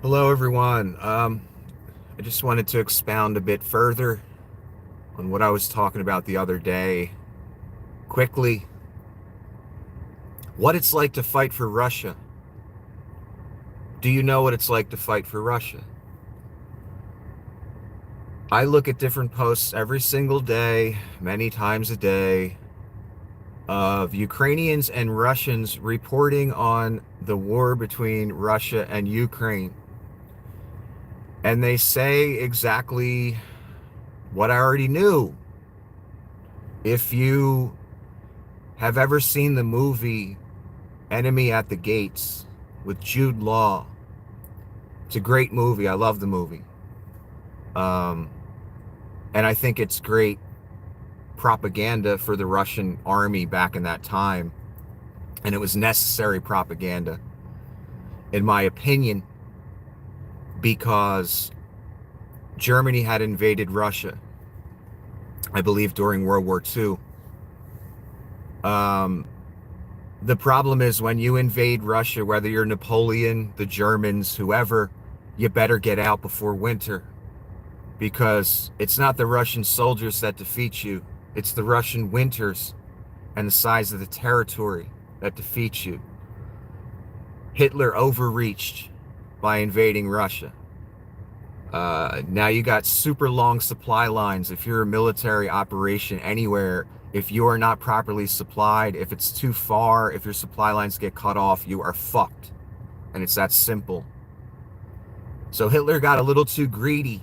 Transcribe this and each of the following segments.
Hello, everyone. I just wanted to expound a bit further on what I was talking about the other day. Quickly, what it's like to fight for Russia. Do you know what it's like to fight for Russia? I look at different posts every single day, many times a day, of Ukrainians and Russians reporting on the war between Russia and Ukraine. And they say exactly what I already knew. If you have ever seen the movie Enemy at the Gates with Jude Law, it's a great movie. I love the movie. Um, and I think it's great propaganda for the Russian army back in that time. And it was necessary propaganda, in my opinion, because Germany had invaded Russia, I believe, during World War II. Um, the problem is when you invade Russia, whether you're Napoleon, the Germans, whoever, you better get out before winter, because it's not the Russian soldiers that defeat you. It's the Russian winters and the size of the territory that defeats you. Hitler overreached by invading Russia. Now you got super long supply lines. If you're a military operation anywhere, if you are not properly supplied, if it's too far, if your supply lines get cut off, you are fucked. And it's that simple. So Hitler got a little too greedy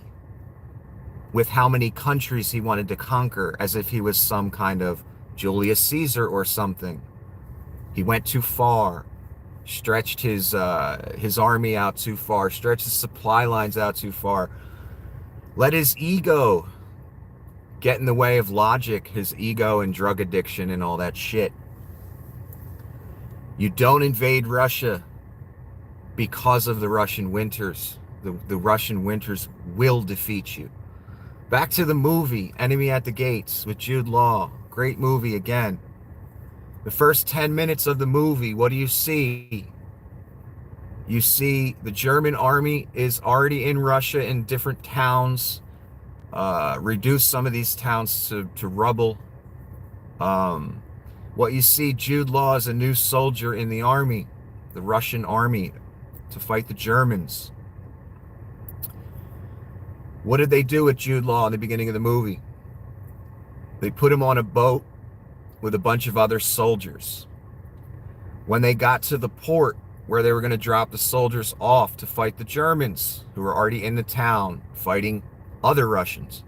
with how many countries he wanted to conquer, as if he was some kind of Julius Caesar or something. He went too far, stretched his army out too far, stretched his supply lines out too far, let his ego get in the way of logic, his ego and drug addiction and all that shit. You don't invade Russia because of the Russian winters. The Russian winters will defeat you. Back to the movie, Enemy at the Gates with Jude Law. Great movie again. The first 10 minutes of the movie, what do you see? You see the German army is already in Russia in different towns, reduce some of these towns to rubble. What you see, Jude Law is a new soldier in the army, the Russian army, to fight the Germans. What did they do with Jude Law in the beginning of the movie? They put him on a boat with a bunch of other soldiers. When they got to the port where they were going to drop the soldiers off to fight the Germans, who were already in the town fighting other Russians,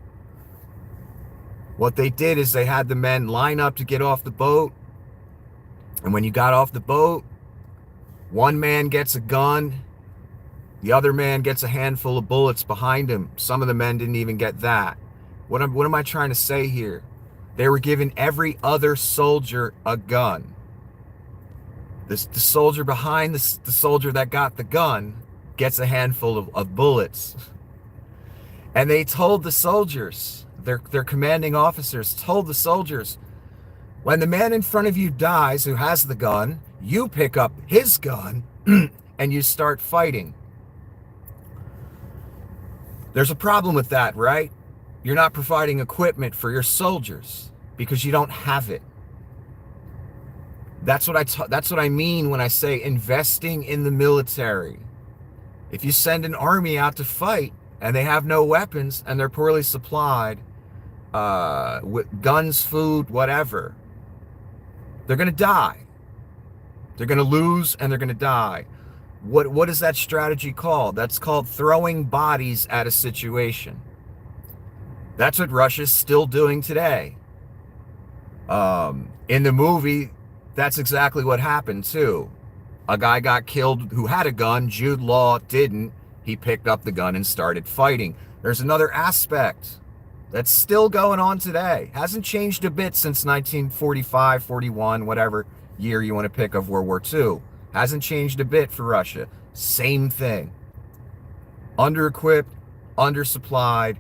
what they did is they had the men line up to get off the boat. And when you got off the boat, one man gets a gun, the other man gets a handful of bullets behind him. Some of the men didn't even get that. What am I trying to say here? They were giving every other soldier a gun. The soldier behind the soldier that got the gun gets a handful of bullets. And they told the soldiers, their commanding officers told the soldiers, when the man in front of you dies who has the gun, you pick up his gun and you start fighting. There's a problem with that, right? You're not providing equipment for your soldiers because you don't have it. That's what I mean when I say investing in the military. If you send an army out to fight and they have no weapons and they're poorly supplied, with guns, food, whatever, they're going to die. They're going to lose and they're going to die. What is that strategy called? That's called throwing bodies at a situation. That's what Russia's still doing today. In the movie, that's exactly what happened too. A guy got killed who had a gun. Jude Law didn't. He picked up the gun and started fighting. There's another aspect that's still going on today. Hasn't changed a bit since 1945, 41, whatever year you want to pick of World War II. Hasn't changed a bit for Russia. Same thing. Under-equipped, undersupplied.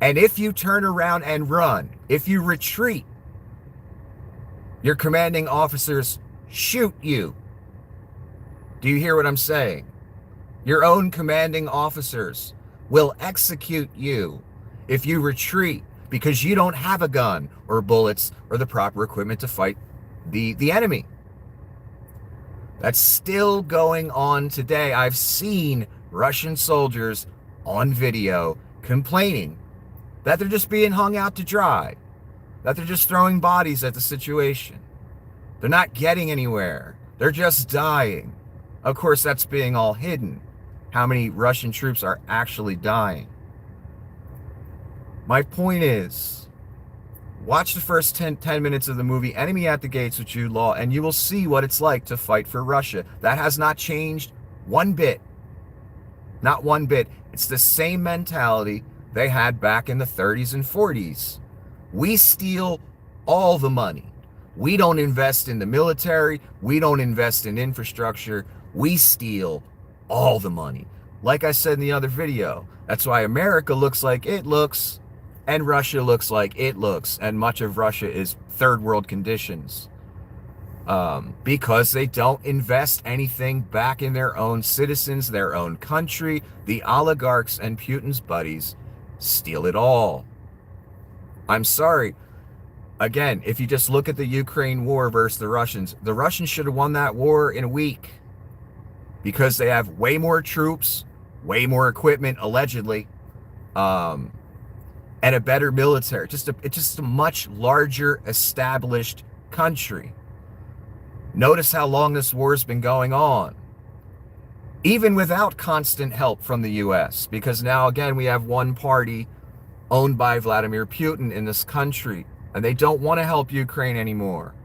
And if you turn around and run, if you retreat, your commanding officers shoot you. Do you hear what I'm saying? Your own commanding officers will execute you if you retreat because you don't have a gun or bullets or the proper equipment to fight the enemy. That's still going on today. I've seen Russian soldiers on video complaining that they're just being hung out to dry, that they're just throwing bodies at the situation. They're not getting anywhere. They're just dying. Of course, that's being all hidden. How many Russian troops are actually dying? My point is, watch the first 10 minutes of the movie Enemy at the Gates with Jude Law, and you will see what it's like to fight for Russia. That has not changed one bit. Not one bit. It's the same mentality they had back in the 30s and 40s. We steal all the money. We don't invest in the military. We don't invest in infrastructure. We steal all the money. Like I said in the other video, that's why America looks like it looks and Russia looks like it looks, and much of Russia is third world conditions, because they don't invest anything back in their own citizens, their own country. The oligarchs and Putin's buddies steal it all. I'm sorry. Again, if you just look at the Ukraine war versus the Russians should have won that war in a week, because they have way more troops, way more equipment, allegedly, and a better military. It's just a much larger established country. Notice how long this war has been going on, even without constant help from the US, because now again we have one party owned by Vladimir Putin in this country, and they don't want to help Ukraine anymore.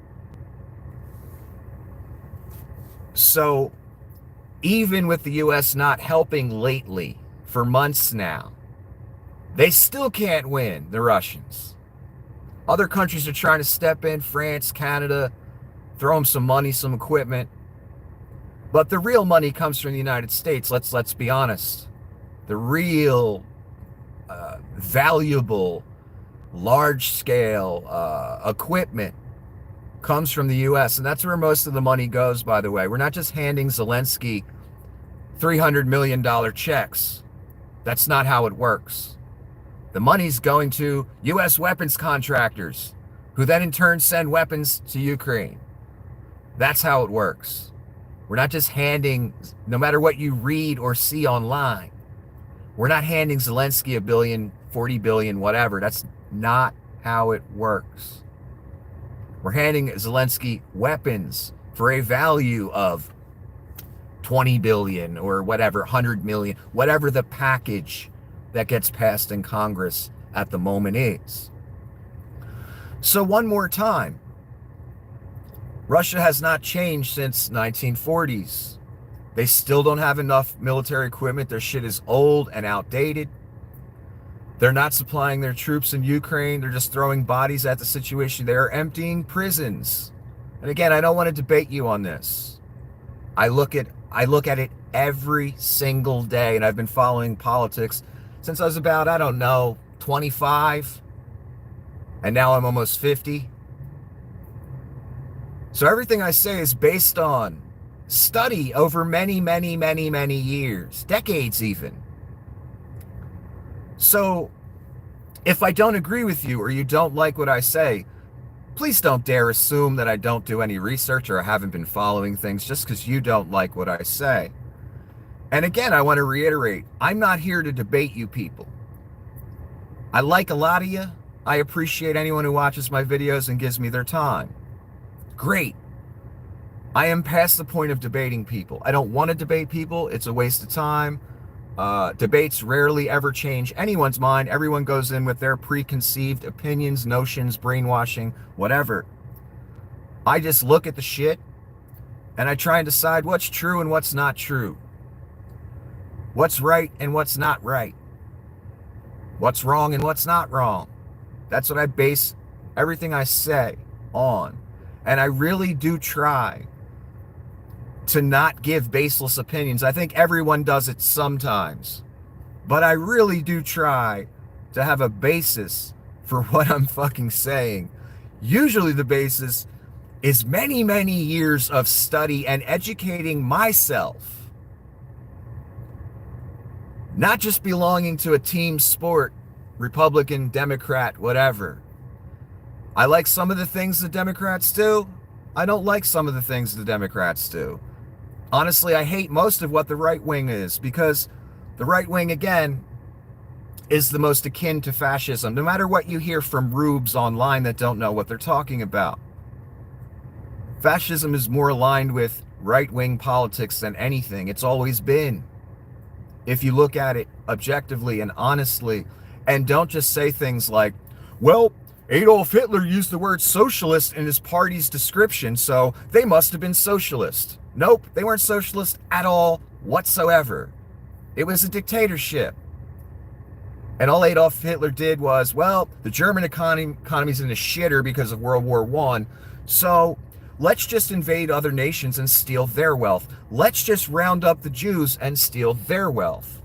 So even with the US not helping lately for months now, they still can't win, the Russians. Other countries are trying to step in, France, Canada, throw them some money, some equipment. But the real money comes from the United States, let's be honest. The real valuable, large-scale equipment comes from the US, and that's where most of the money goes, by the way. We're not just handing Zelensky $300 million checks. That's not how it works. The money's going to US weapons contractors, who then in turn send weapons to Ukraine. That's how it works. We're not just handing, no matter what you read or see online, we're not handing Zelensky $1 billion, $40 billion, whatever. That's not how it works. We're handing Zelensky weapons for a value of 20 billion or whatever, 100 million, whatever the package that gets passed in Congress at the moment is. So one more time, Russia has not changed since 1940s. They still don't have enough military equipment. Their shit is old and outdated. They're not supplying their troops in Ukraine. They're just throwing bodies at the situation. They are emptying prisons. And again, I don't want to debate you on this. I look at it every single day, and I've been following politics since I was about, 25, and now I'm almost 50. So everything I say is based on study over many, many, many, many years, decades even. So if I don't agree with you or you don't like what I say, please don't dare assume that I don't do any research or I haven't been following things just because you don't like what I say. And again, I want to reiterate, I'm not here to debate you people. I like a lot of you. I appreciate anyone who watches my videos and gives me their time. Great. I am past the point of debating people. I don't want to debate people. It's a waste of time. Debates rarely ever change anyone's mind. Everyone goes in with their preconceived opinions, notions, brainwashing, whatever. I just look at the shit and I try and decide what's true and what's not true. What's right and what's not right. What's wrong and what's not wrong. That's what I base everything I say on. And I really do try to not give baseless opinions. I think everyone does it sometimes. But I really do try to have a basis for what I'm fucking saying. Usually the basis is many, many years of study and educating myself not just belonging to a team sport, Republican, Democrat, whatever. I like some of the things the Democrats do. I don't like some of the things the Democrats do. Honestly, I hate most of what the right wing is, because the right wing, again, is the most akin to fascism, no matter what you hear from rubes online that don't know what they're talking about. Fascism is more aligned with right-wing politics than anything. It's always been. If you look at it objectively and honestly, and don't just say things like, well, Adolf Hitler used the word socialist in his party's description, so they must have been socialist. Nope, they weren't socialist at all whatsoever. It was a dictatorship. And all Adolf Hitler did was, well, the German economy's in a shitter because of World War I, so let's just invade other nations and steal their wealth. Let's just round up the Jews and steal their wealth.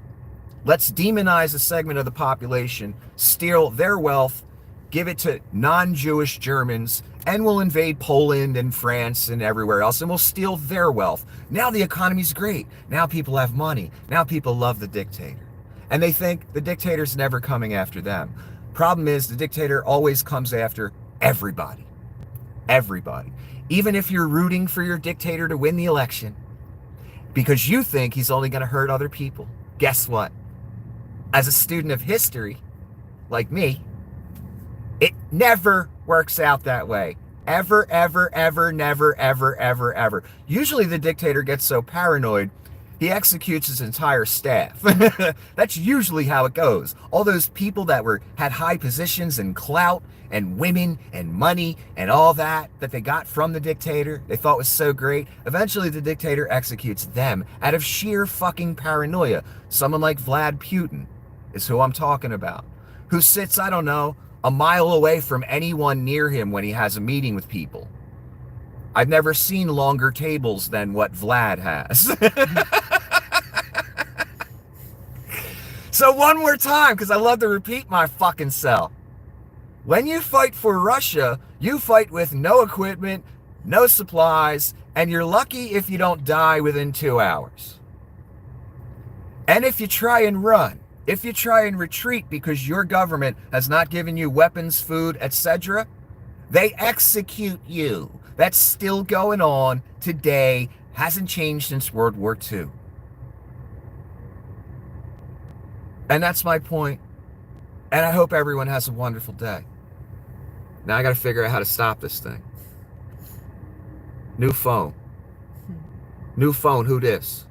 Let's demonize a segment of the population, steal their wealth, give it to non-Jewish Germans, and we'll invade Poland and France and everywhere else, and we'll steal their wealth. Now the economy's great. Now people have money. Now people love the dictator. And they think the dictator's never coming after them. Problem is, the dictator always comes after everybody. Everybody. Even if you're rooting for your dictator to win the election, because you think he's only going to hurt other people. Guess what? As a student of history, like me, it never works out that way. Ever, ever, ever, never, ever, ever, ever. Usually the dictator gets so paranoid, he executes his entire staff. That's usually how it goes. All those people that had high positions and clout and women and money and all that they got from the dictator, they thought was so great. Eventually the dictator executes them out of sheer fucking paranoia. Someone like Vlad Putin is who I'm talking about, who sits, I don't know, a mile away from anyone near him when he has a meeting with people. I've never seen longer tables than what Vlad has. So one more time, because I love to repeat my fucking self. When you fight for Russia, you fight with no equipment, no supplies, and you're lucky if you don't die within 2 hours. And if you try and run, if you try and retreat because your government has not given you weapons, food, etc., they execute you. That's still going on today. Hasn't changed since World War II. And that's my point. And I hope everyone has a wonderful day. Now I got to figure out how to stop this thing. New phone. New phone, who dis?